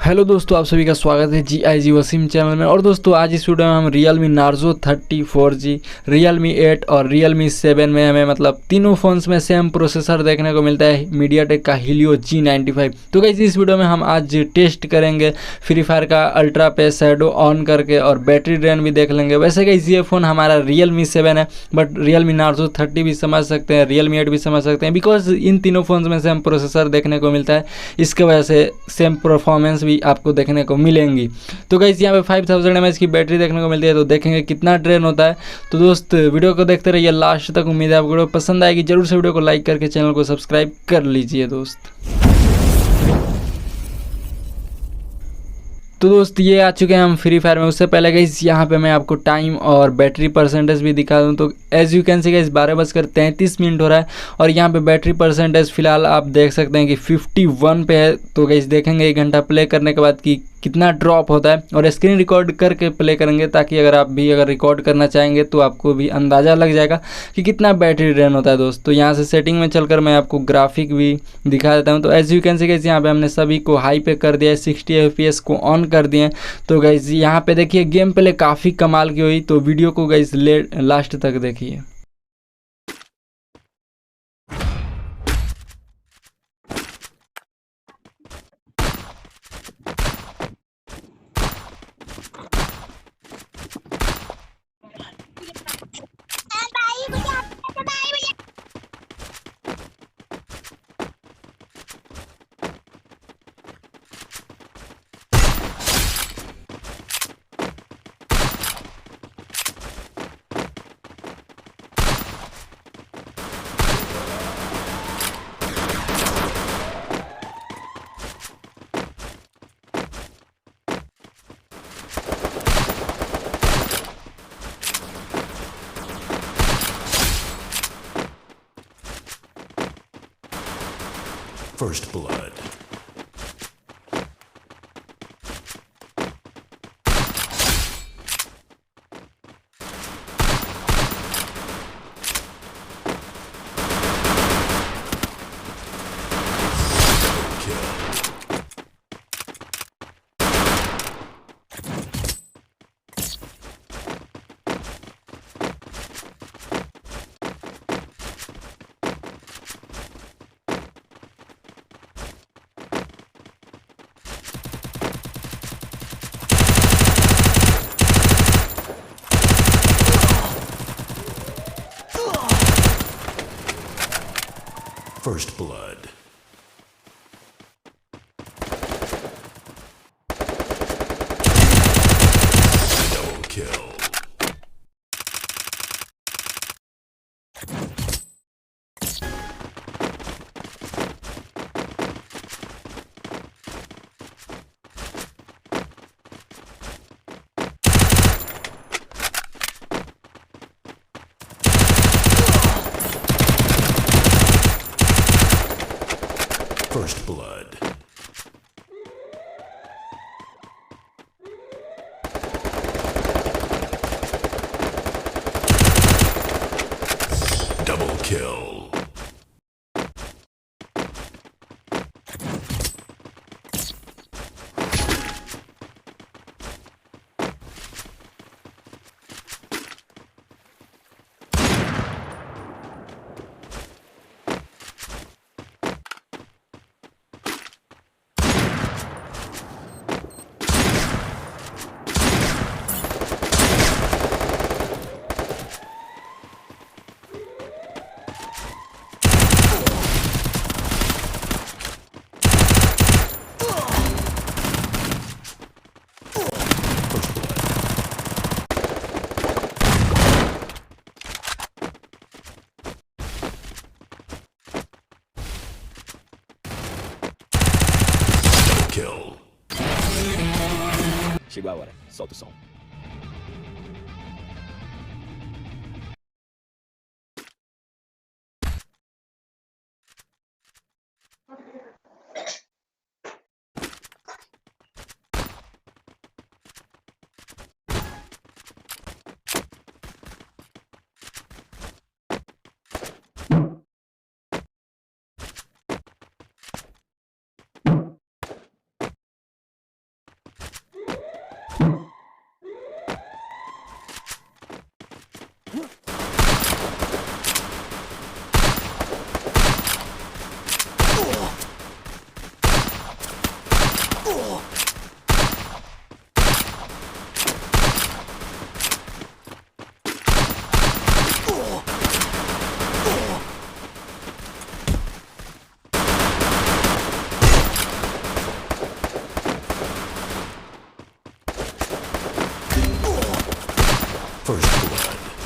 Hello दोस्तों, आप सभी का स्वागत है जी वसीम चैनल में। और दोस्तों आज इस वीडियो में हम Realme Narzo 30 4G, Realme 8 और Realme 7 में हमें मतलब तीनों फ़ोन्स में सेम प्रोसेसर देखने को मिलता है, मीडियाटेक का Helio G95। तो गाइस इस वीडियो में हम आज टेस्ट करेंगे फ्री फायर का अल्ट्रा पे शैडो ऑन करके और बैटरी ड्रेन भी देख लेंगे। वैसे गाइस ये फ़ोन हमारा Realme 7 है, बट Realme Narzo 30 भी समझ सकते हैं, Realme 8 भी समझ सकते हैं, बिकॉज इन तीनों फ़ोन्स में सेम प्रोसेसर देखने को मिलता है। इसके वजह से सेम परफॉर्मेंस भी आपको देखने को मिलेंगी। तो गाइस यहाँ पे 5000 mAh की बैटरी देखने को मिलती है, तो देखेंगे कितना ड्रेन होता है। तो दोस्त वीडियो को देखते रहिए लास्ट तक। उम्मीद है आपको वीडियो पसंद आएगी। जरूर से वीडियो को लाइक करके चैनल को सब्सक्राइब कर लीजिए दोस्त। तो दोस्त ये आ चुके हैं हम फ्री फायर में। उससे पहले गाइस यहाँ पे मैं आपको टाइम और बैटरी परसेंटेज भी दिखा दूँ। तो as you can see guys 12:33 हो रहा है और यहाँ पे बैटरी परसेंटेज फिलहाल आप देख सकते हैं कि 51 पे है। तो गाइस देखेंगे 1 घंटा प्ले करने के बाद कि कितना ड्रॉप होता है, और स्क्रीन रिकॉर्ड करके प्ले करेंगे ताकि अगर आप भी रिकॉर्ड करना चाहेंगे तो आपको भी अंदाज़ा लग जाएगा कि कितना बैटरी ड्रेन होता है दोस्त। तो यहाँ से सेटिंग में चलकर मैं आपको ग्राफिक भी दिखा देता हूँ। तो as you can see guys यहाँ पे हमने सभी को हाई पे कर दिया है, 60 FPS को ऑन कर दिए। तो गाइस यहाँ पे देखिए गेम प्ले काफ़ी कमाल की हुई। तो वीडियो को गाइस लास्ट तक देखिए। First blood. First blood. Double kill. First blood. Double kill. Kill. Chegou a hora, solta o som. First blood.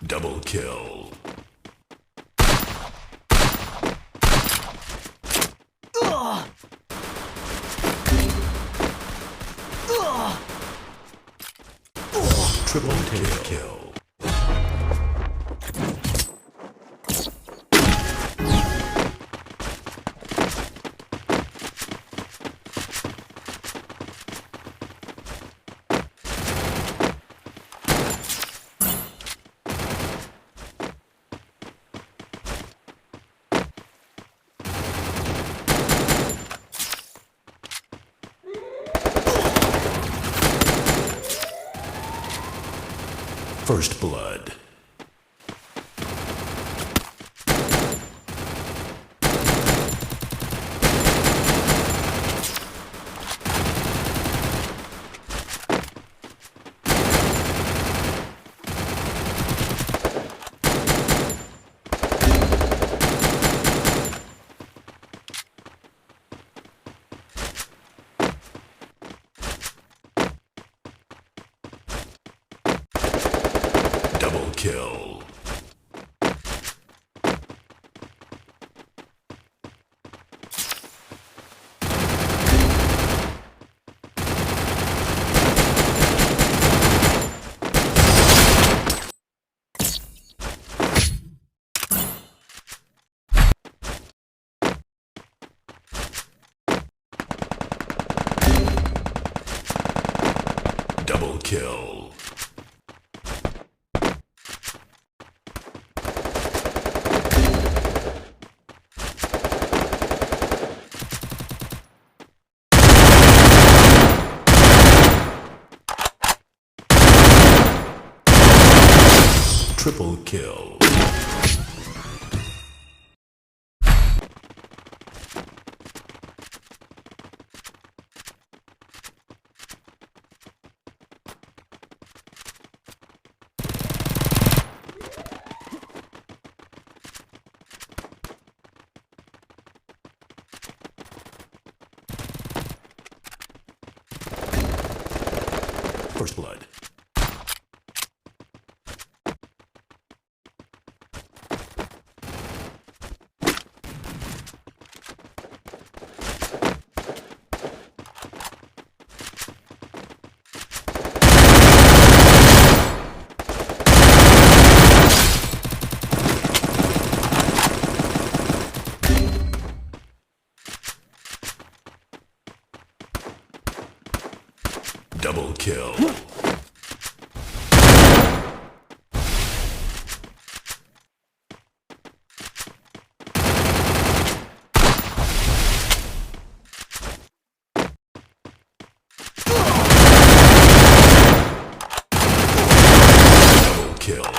Double kill. Triple kill. First blood. Double kill. Double kill. Triple kill. First blood. Double kill. Double kill.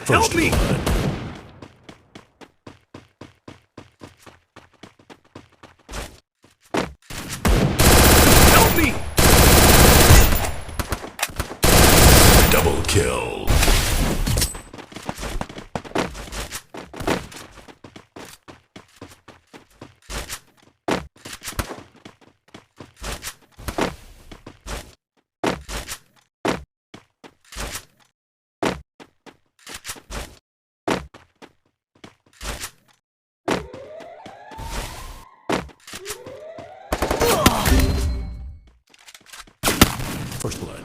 Help me! Help me! Double kill. First blood.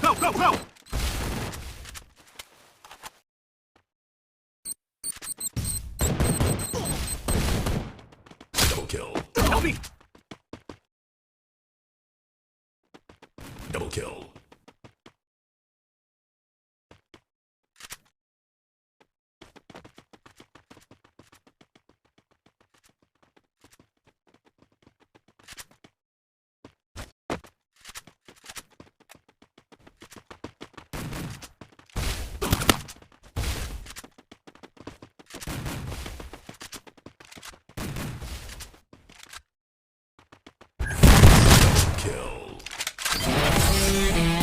Go, go, go! Double kill. Help me! Double kill.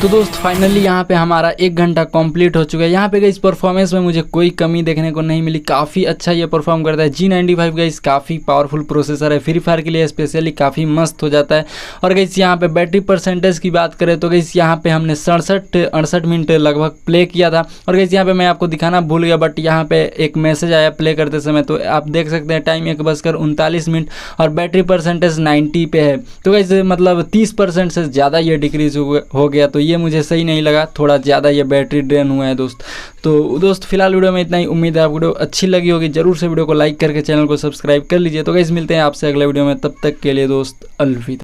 तो दोस्त finally यहाँ पे हमारा 1 घंटा complete हो चुका है। यहाँ पे गाइस परफॉर्मेंस में मुझे कोई कमी देखने को नहीं मिली, काफ़ी अच्छा ये परफॉर्म करता है। G95 गाइस काफ़ी पावरफुल प्रोसेसर है, फ्री फायर के लिए स्पेशली काफ़ी मस्त हो जाता है। और गाइस यहाँ पे बैटरी परसेंटेज की बात करें तो गाइस यहाँ पे हमने 67-68 मिनट लगभग प्ले किया था। और गाइस यहाँ पे मैं आपको दिखाना भूल गया, बट यहाँ पे एक मैसेज आया प्ले करते समय, तो आप देख सकते हैं टाइम 1:39 और बैटरी परसेंटेज 90 पे है। तो गाइस मतलब 30% से ज़्यादा ये डिक्रीज हो गया, तो ये मुझे सही नहीं लगा, थोड़ा ज़्यादा ये बैटरी ड्रेन हुआ है दोस्त। तो दोस्त फिलहाल वीडियो में इतना ही, उम्मीद है आपको वीडियो अच्छी लगी होगी। जरूर से वीडियो को लाइक करके चैनल को सब्सक्राइब कर लीजिए। तो गाइस मिलते हैं आपसे अगले वीडियो में, तब तक के लिए दोस्त अलविदा।